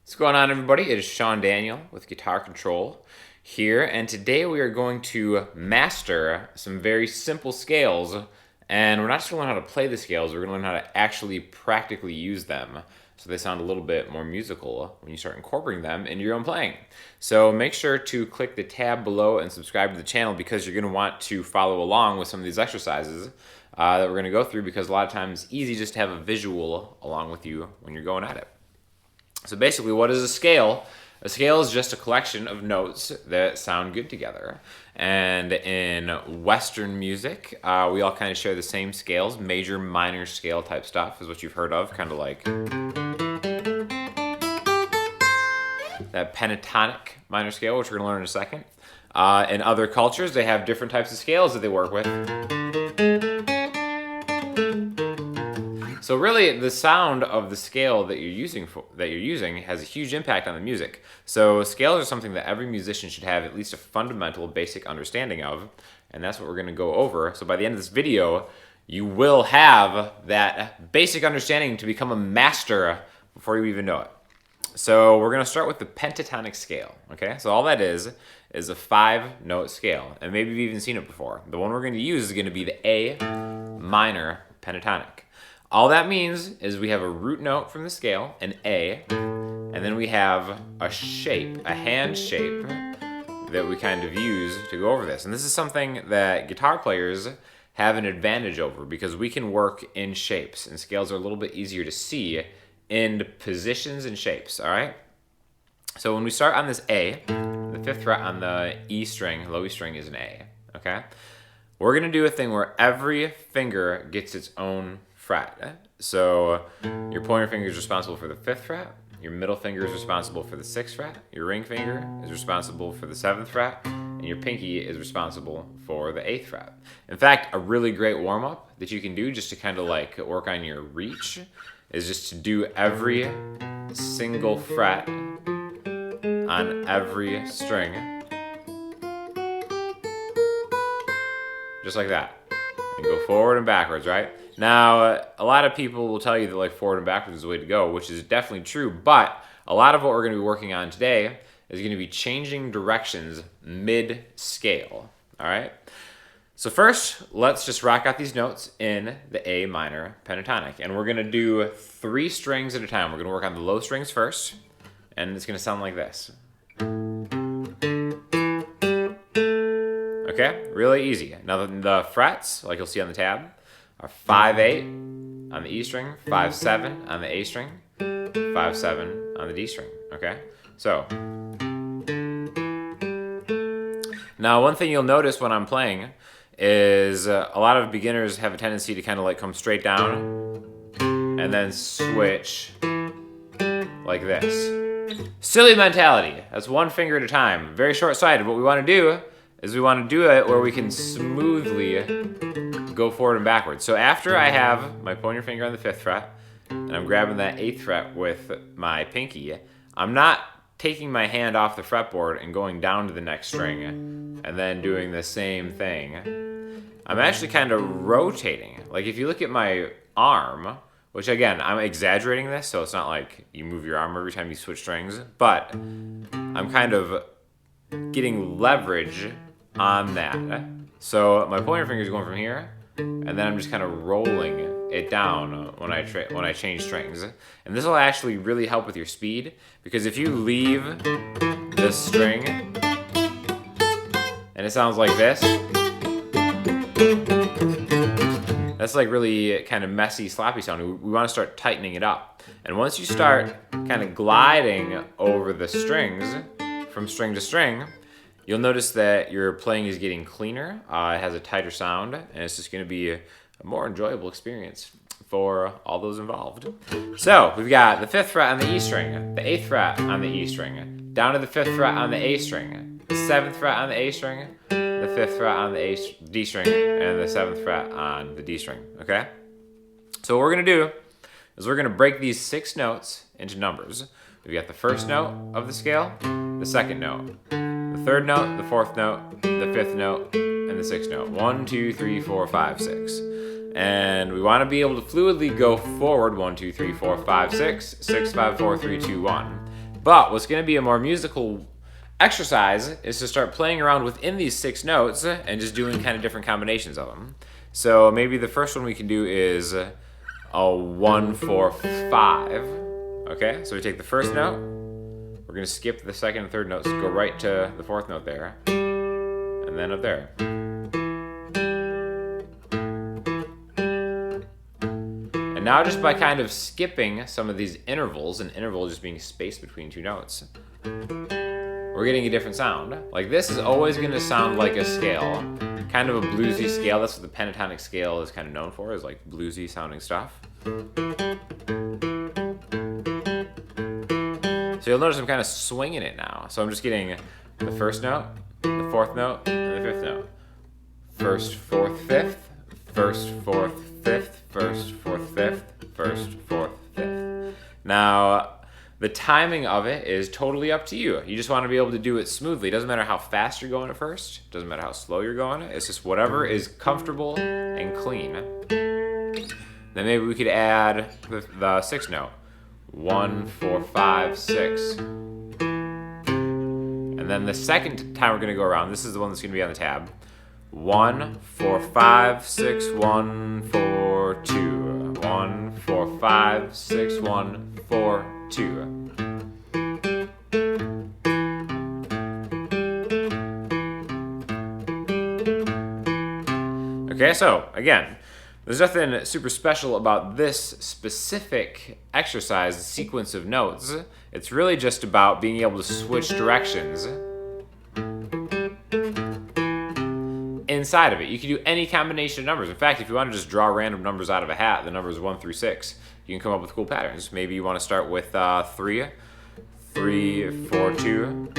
What's going on, everybody? It is Sean Daniel with Guitar Control here, and today we are going to master some very simple scales, and we're not just going to learn how to play the scales, we're going to learn how to actually practically use them so they sound a little bit more musical when you start incorporating them into your own playing. So make sure to click the tab below and subscribe to the channel because you're going to want to follow along with some of these exercises that we're going to go through, because a lot of times it's easy just to have a visual along with you when you're going at it. So basically, what is a scale? A scale is just a collection of notes that sound good together. And in Western music, we all kind of share the same scales. Major, minor scale type stuff is what you've heard of, kind of like that pentatonic minor scale, which we're going to learn in a second. In other cultures, they have different types of scales that they work with. So really, the sound of the scale that you're using has a huge impact on the music. So scales are something that every musician should have at least a fundamental, basic understanding of, and that's what we're going to go over. So by the end of this video, you will have that basic understanding to become a master before you even know it. So we're going to start with the pentatonic scale. Okay, so all that is a 5-note scale, and maybe you've even seen it before. The one we're going to use is going to be the A minor pentatonic. All that means is we have a root note from the scale, an A, and then we have a shape, a hand shape that we kind of use to go over this. And this is something that guitar players have an advantage over because we can work in shapes, and scales are a little bit easier to see in positions and shapes, all right? So when we start on this A, the 5th fret on the E string, low E string is an A, okay? We're gonna do a thing where every finger gets its own fret. So your pointer finger is responsible for the 5th fret, your middle finger is responsible for the 6th fret, your ring finger is responsible for the 7th fret, and your pinky is responsible for the 8th fret. In fact, a really great warm-up that you can do just to kind of like work on your reach is just to do every single fret on every string, just like that, and go forward and backwards, right? Now, a lot of people will tell you that like forward and backwards is the way to go, which is definitely true, but a lot of what we're going to be working on today is going to be changing directions mid-scale, all right? So first, let's just rock out these notes in the A minor pentatonic, and we're going to do 3 strings at a time. We're going to work on the low strings first, and it's going to sound like this. Okay, really easy. Now the frets, like you'll see on the tab, are 5-8 on the E string, 5-7 on the A string, 5-7 on the D string, okay? So, now one thing you'll notice when I'm playing is a lot of beginners have a tendency to kind of like come straight down and then switch like this. Silly mentality. That's one finger at a time. Very short-sighted. What we want to do is we want to do it where we can smoothly go forward and backwards. So after I have my pointer finger on the 5th fret, and I'm grabbing that 8th fret with my pinky, I'm not taking my hand off the fretboard and going down to the next string and then doing the same thing. I'm actually kind of rotating. Like if you look at my arm, which again, I'm exaggerating this, so it's not like you move your arm every time you switch strings, but I'm kind of getting leverage on that. So my pointer finger is going from here, and then I'm just kind of rolling it down when I change strings. And this will actually really help with your speed, because if you leave this string and it sounds like this, that's like really kind of messy, sloppy sound. We want to start tightening it up. And once you start kind of gliding over the strings from string to string, you'll notice that your playing is getting cleaner, it has a tighter sound, and it's just going to be a more enjoyable experience for all those involved. So, we've got the 5th fret on the E string, the 8th fret on the E string, down to the 5th fret on the A string, the 7th fret on the A string, the 5th fret on the D string, and the 7th fret on the D string, okay? So what we're going to do is we're going to break these 6 notes into numbers. We've got the first note of the scale, the second note, the 3rd note, the 4th note, the 5th note, and the 6th note. 1, 2, 3, 4, 5, 6. And we want to be able to fluidly go forward 1, 2, 3, 4, 5, 6, 6, 5, 4, 3, 2, 1. But what's going to be a more musical exercise is to start playing around within these 6 notes and just doing kind of different combinations of them. So maybe the first one we can do is a 1, 4, 5. Okay, so we take the first note, we're going to skip the second and third notes, go right to the fourth note there, and then up there. And now just by kind of skipping some of these intervals, an interval just being space between 2 notes, we're getting a different sound. Like this is always going to sound like a scale, kind of a bluesy scale. That's what the pentatonic scale is kind of known for, is like bluesy sounding stuff. So you'll notice I'm kind of swinging it now. So I'm just getting the first note, the fourth note, and the fifth note. First, fourth, fifth, first, fourth, fifth, first, fourth, fifth, first, fourth, fifth. Now, the timing of it is totally up to you. You just want to be able to do it smoothly. It doesn't matter how fast you're going at first. It doesn't matter how slow you're going. It's just whatever is comfortable and clean. Then maybe we could add the sixth note. 1, 4, 5, 6. And then the second time we're going to go around, this is the one that's going to be on the tab. 1, 4, 5, 6, 1, 4, 2. 1, 4, 5, 6, 1, 4, 2. Okay, so again, there's nothing super special about this specific exercise, sequence of notes. It's really just about being able to switch directions inside of it. You can do any combination of numbers. In fact, if you want to just draw random numbers out of a hat, the numbers 1 through 6, you can come up with cool patterns. Maybe you want to start with 3, 3, 4, 2,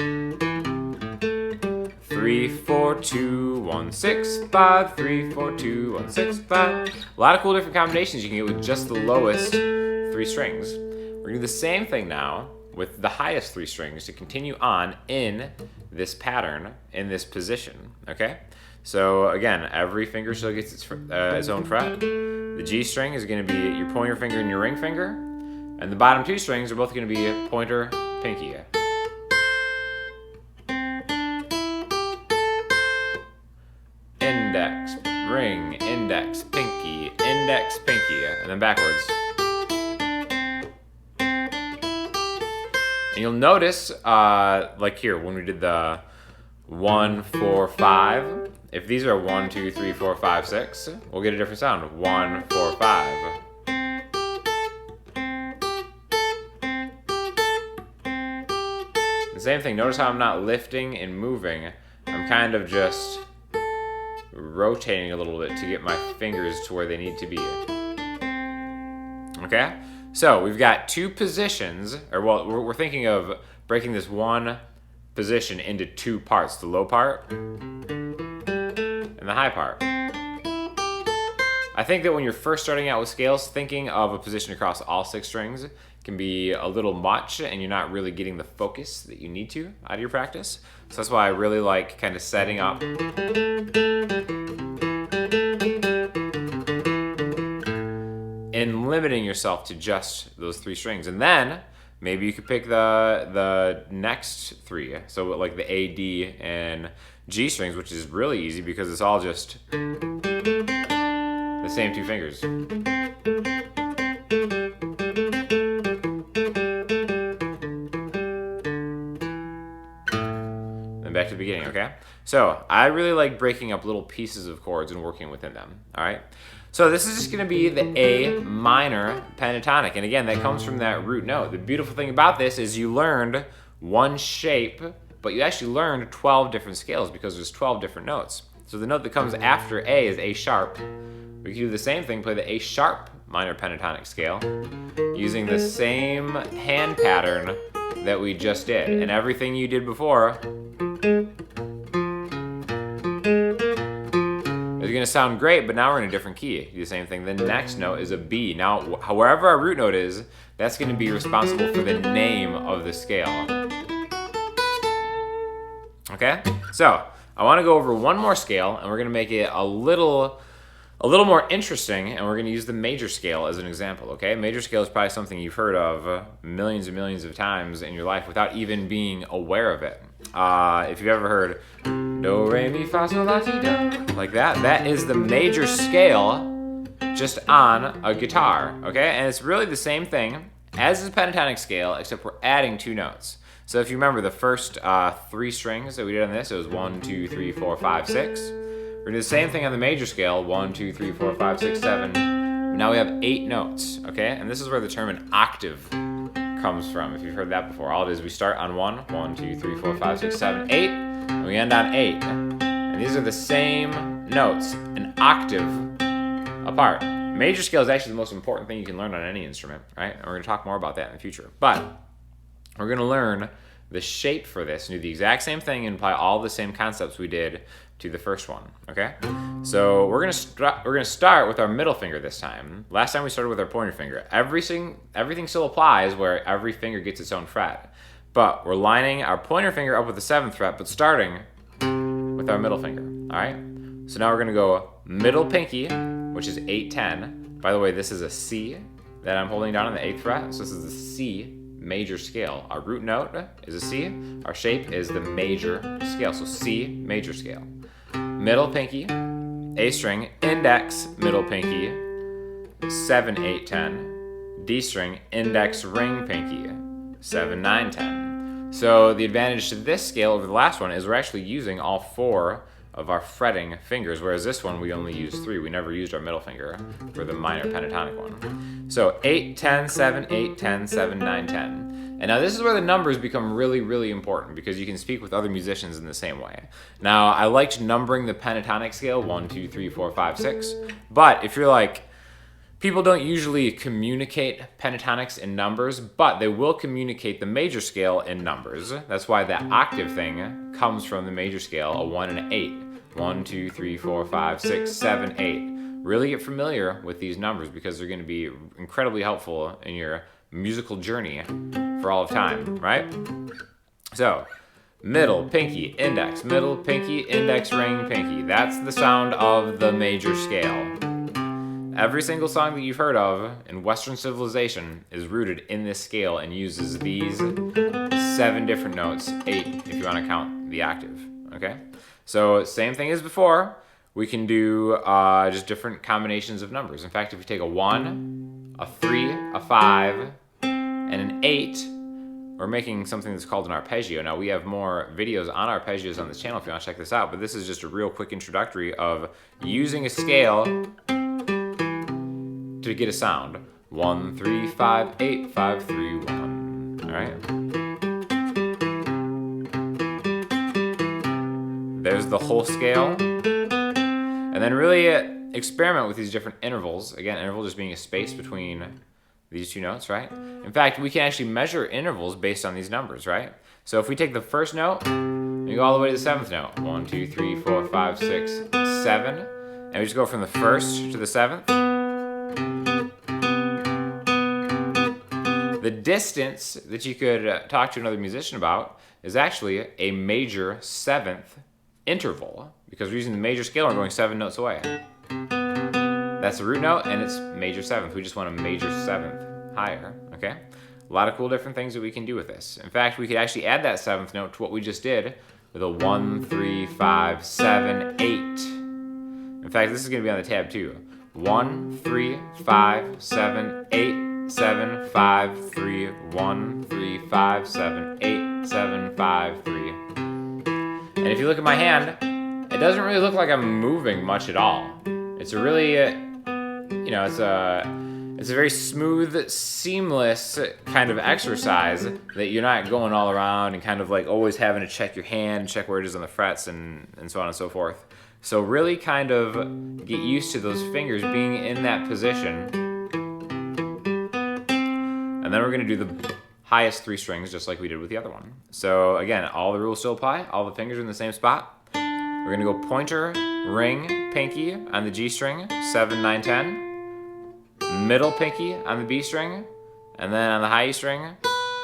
3, 4, 2, 1, 6, 5, 3, 4, 2, 1, 6, 5. A lot of cool different combinations you can get with just the lowest 3 strings. We're going to do the same thing now with the highest 3 strings to continue on in this pattern, in this position, okay? So again, every finger still gets its own fret. The G string is going to be your pointer finger and your ring finger, and the bottom 2 strings are both going to be pointer, pinky. Index, ring, index, pinky, and then backwards. And you'll notice, like here, when we did the 1, 4, 5, if these are 1, 2, 3, 4, 5, 6, we'll get a different sound. 1, 4, 5. The same thing, notice how I'm not lifting and moving. I'm kind of just rotating a little bit to get my fingers to where they need to be. Okay? So we've got 2 positions, or well, we're thinking of breaking this one position into 2 parts, the low part and the high part. I think that when you're first starting out with scales, thinking of a position across all 6 strings can be a little much, and you're not really getting the focus that you need to out of your practice. So that's why I really like kind of setting up and limiting yourself to just those 3 strings. And then maybe you could pick the next 3, so like the A, D, and G strings, which is really easy because it's all just the same 2 fingers. Then back to the beginning, okay? So I really like breaking up little pieces of chords and working within them, all right? So this is just going to be the A minor pentatonic. And again, that comes from that root note. The beautiful thing about this is you learned one shape, but you actually learned 12 different scales because there's 12 different notes. So the note that comes after A is A sharp. We can do the same thing, play the A sharp minor pentatonic scale using the same hand pattern that we just did. And everything you did before is going to sound great, but now we're in a different key. Do the same thing. The next note is a B. Now, wherever our root note is, that's going to be responsible for the name of the scale. Okay? So, I want to go over one more scale, and we're going to make it a little A little more interesting, and we're going to use the major scale as an example, okay? Major scale is probably something you've heard of millions and millions of times in your life without even being aware of it. If you've ever heard do, re, mi, fa, sol, la, ti, do, like that, that is the major scale just on a guitar, okay? And it's really the same thing as the pentatonic scale, except we're adding 2 notes. So if you remember the first 3 strings that we did on this, it was 1, 2, 3, 4, 5, 6. We're gonna do the same thing on the major scale, 1, 2, 3, 4, 5, 6, 7. Now we have 8 notes, okay? And this is where the term an octave comes from, if you've heard that before. All it is, we start on 1, 1, 2, 3, 4, 5, 6, 7, 8, and we end on 8. And these are the same notes, an octave apart. Major scale is actually the most important thing you can learn on any instrument, right? And we're gonna talk more about that in the future. But we're gonna learn the shape for this and do the exact same thing and apply all the same concepts we did to the first one, okay? So we're gonna start with our middle finger this time. Last time we started with our pointer finger. Everything still applies where every finger gets its own fret. But we're lining our pointer finger up with the 7th fret, but starting with our middle finger, all right? So now we're gonna go middle pinky, which is 8, 10. By the way, this is a C that I'm holding down on the 8th fret, so this is the C major scale. Our root note is a C, our shape is the major scale, so C major scale. Middle pinky, A string, index, middle pinky, 7, 8, 10, D string, index, ring, pinky, 7, 9, 10. So the advantage to this scale over the last one is we're actually using all 4 of our fretting fingers, whereas this one we only used 3. We never used our middle finger for the minor pentatonic one. So 8, 10, 7, 8, 10, 7, 9, 10. And now this is where the numbers become really, really important because you can speak with other musicians in the same way. Now, I liked numbering the pentatonic scale, 1, 2, 3, 4, 5, 6. But if you're like, people don't usually communicate pentatonics in numbers, but they will communicate the major scale in numbers. That's why that octave thing comes from the major scale, a 1 and an 8. 1, 2, 3, 4, 5, 6, 7, 8. Really get familiar with these numbers because they're going to be incredibly helpful in your musical journey for all of time, right? So, middle, pinky, index, middle, pinky, index, ring, pinky. That's the sound of the major scale. Every single song that you've heard of in Western civilization is rooted in this scale and uses these 7 different notes, 8 if you want to count the octave, okay? So same thing as before, we can do just different combinations of numbers. In fact, if we take a 1, a 3, a 5, and an 8, we're making something that's called an arpeggio. Now we have more videos on arpeggios on this channel if you want to check this out, but this is just a real quick introductory of using a scale to get a sound. 1, 3, 5, 8, 5, 3, 1. All right. There's the whole scale. And then really experiment with these different intervals. Again, interval just being a space between these 2 notes, right? In fact, we can actually measure intervals based on these numbers, right? So if we take the first note, and we go all the way to the 7th note. 1, 2, 3, 4, 5, 6, 7. And we just go from the 1st to the 7th. The distance that you could talk to another musician about is actually a major 7th interval, because we're using the major scale and we're going 7 notes away. That's the root note and it's major 7th. We just want a major 7th higher, okay? A lot of cool different things that we can do with this. In fact, we could actually add that 7th note to what we just did with a 1, 3, 5, 7, 8. In fact, this is gonna be on the tab too. 1, 3, 5, 7, 8, 7, 5, 3, 1, 3, 5, 7, 8, 7, 5, 3. And if you look at my hand, it doesn't really look like I'm moving much at all. It's a really, it's a very smooth, seamless kind of exercise that you're not going all around and kind of like always having to check your hand, check where it is on the frets and so on and so forth. So really kind of get used to those fingers being in that position. And then we're gonna do the highest 3 strings just like we did with the other one. So again, all the rules still apply, all the fingers are in the same spot. We're gonna go pointer, ring, pinky on the G string, 7, 9, 10. Middle pinky on the B string, and then on the high E string,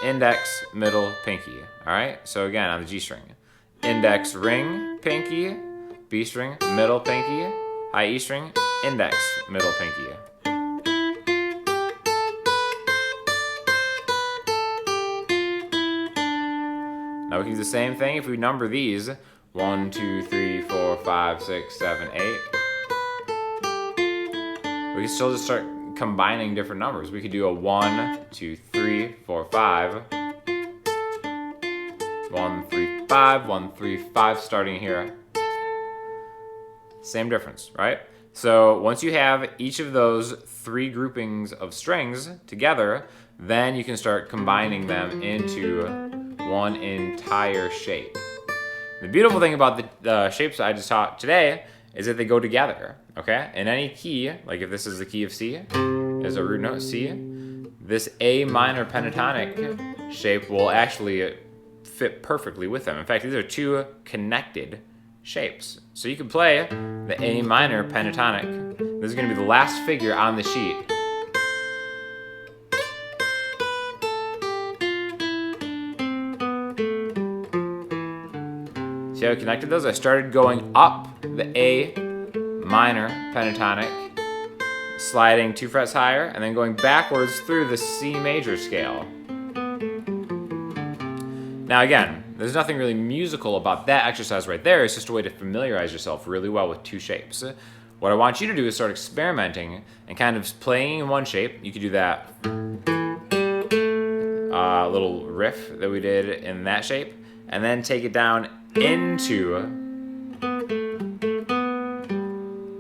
index, middle, pinky. All right, so again, on the G string, index, ring, pinky, B string, middle, pinky, high E string, index, middle pinky. Now we can do the same thing if we number these. 1, 2, 3, 4, 5, 6, 7, 8. We can still just start combining different numbers. We could do a 1, 2, 3, 4, 5. 1, 3, 5, 1, 3, 5, starting here. Same difference, right? So once you have each of those 3 groupings of strings together, then you can start combining them into one entire shape. The beautiful thing about the shapes I just taught today is that they go together, okay? In any key, like if this is the key of C, is a root note C, this A minor pentatonic shape will actually fit perfectly with them. In fact, these are 2 connected shapes. So you can play the A minor pentatonic. This is going to be the last figure on the sheet. See how I connected those? I started going up the A minor pentatonic, sliding 2 frets higher, and then going backwards through the C major scale. Now again, there's nothing really musical about that exercise right there. It's just a way to familiarize yourself really well with 2 shapes. What I want you to do is start experimenting and kind of playing in one shape. You could do that little riff that we did in that shape, and then take it down into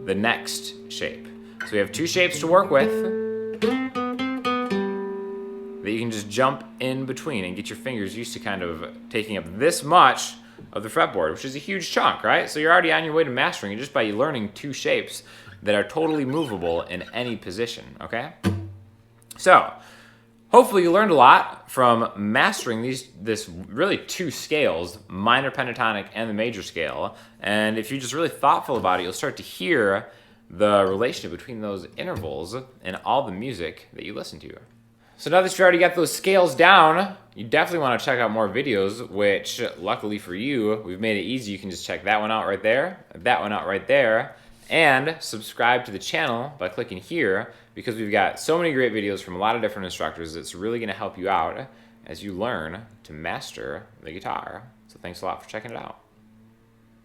the next shape. So we have 2 shapes to work with that you can just jump in between and get your fingers used to kind of taking up this much of the fretboard, which is a huge chunk, right? So you're already on your way to mastering it just by learning 2 shapes that are totally movable in any position, okay? So, hopefully you learned a lot from mastering this really 2 scales, minor pentatonic and the major scale. And if you're just really thoughtful about it, you'll start to hear the relationship between those intervals in all the music that you listen to. So now that you already got those scales down, you definitely want to check out more videos, which luckily for you, we've made it easy. You can just check that one out right there, that one out right there, and subscribe to the channel by clicking here, because we've got so many great videos from a lot of different instructors that's really going to help you out as you learn to master the guitar. So thanks a lot for checking it out.